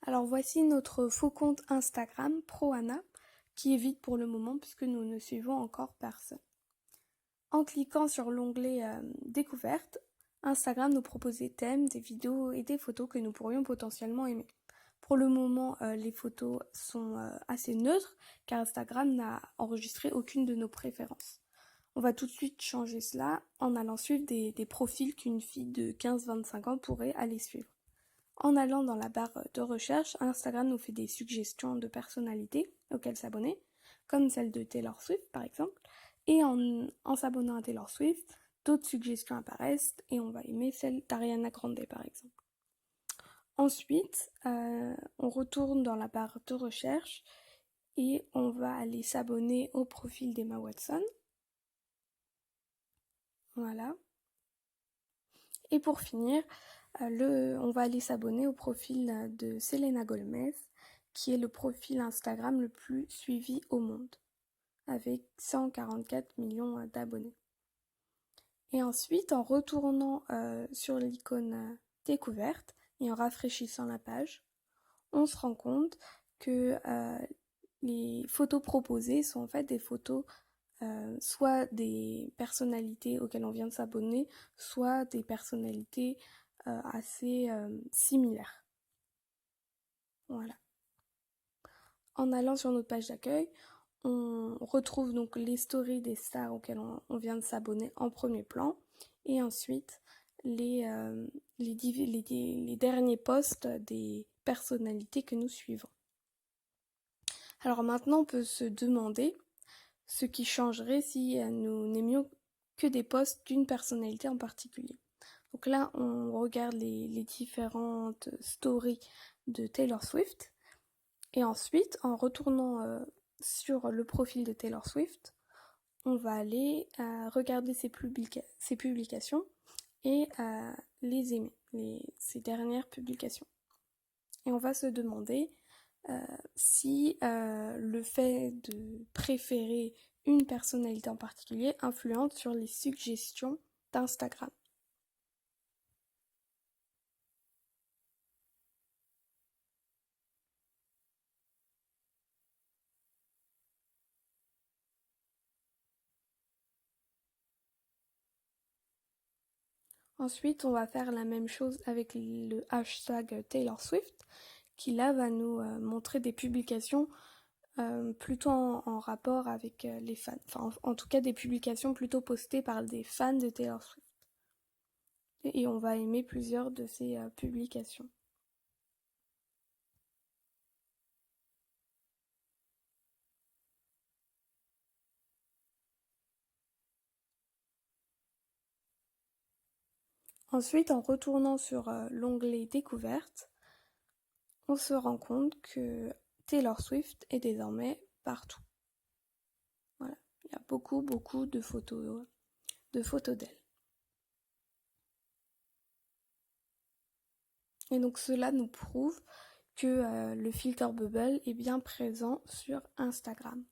Alors voici notre faux compte Instagram ProAnna qui est vide pour le moment puisque nous ne suivons encore personne. En cliquant sur l'onglet découverte, Instagram nous propose des thèmes, des vidéos et des photos que nous pourrions potentiellement aimer. Pour le moment, les photos sont assez neutres car Instagram n'a enregistré aucune de nos préférences. On va tout de suite changer cela en allant suivre des profils qu'une fille de 15-25 ans pourrait aller suivre. En allant dans la barre de recherche, Instagram nous fait des suggestions de personnalités auxquelles s'abonner, comme celle de Taylor Swift par exemple, et en s'abonnant à Taylor Swift, d'autres suggestions apparaissent et on va aimer celle d'Ariana Grande par exemple. Ensuite, on retourne dans la barre de recherche et on va aller s'abonner au profil d'Emma Watson. Voilà. Et pour finir, on va aller s'abonner au profil de Selena Gomez, qui est le profil Instagram le plus suivi au monde, avec 144 millions d'abonnés. Et ensuite, en retournant sur l'icône découverte et en rafraîchissant la page, on se rend compte que les photos proposées sont en fait des photos soit des personnalités auxquelles on vient de s'abonner, soit des personnalités assez similaires. Voilà. En allant sur notre page d'accueil, on retrouve donc les stories des stars auxquelles on vient de s'abonner en premier plan, et ensuite les derniers posts des personnalités que nous suivons. Alors maintenant, on peut se demander ce qui changerait si nous n'aimions que des posts d'une personnalité en particulier. Donc là, on regarde les différentes stories de Taylor Swift, et ensuite, en retournant sur le profil de Taylor Swift, on va aller regarder ses publications et les aimer, ses dernières publications. Et on va se demander si le fait de préférer une personnalité en particulier influente sur les suggestions d'Instagram. Ensuite, on va faire la même chose avec le hashtag Taylor Swift, qui là va nous montrer des publications plutôt en rapport avec les fans. Enfin, en tout cas, des publications plutôt postées par des fans de Taylor Swift. Et on va aimer plusieurs de ces publications. Ensuite, en retournant sur l'onglet découverte, on se rend compte que Taylor Swift est désormais partout. Voilà, il y a beaucoup de photos d'elle. Et donc cela nous prouve que le filter bubble est bien présent sur Instagram.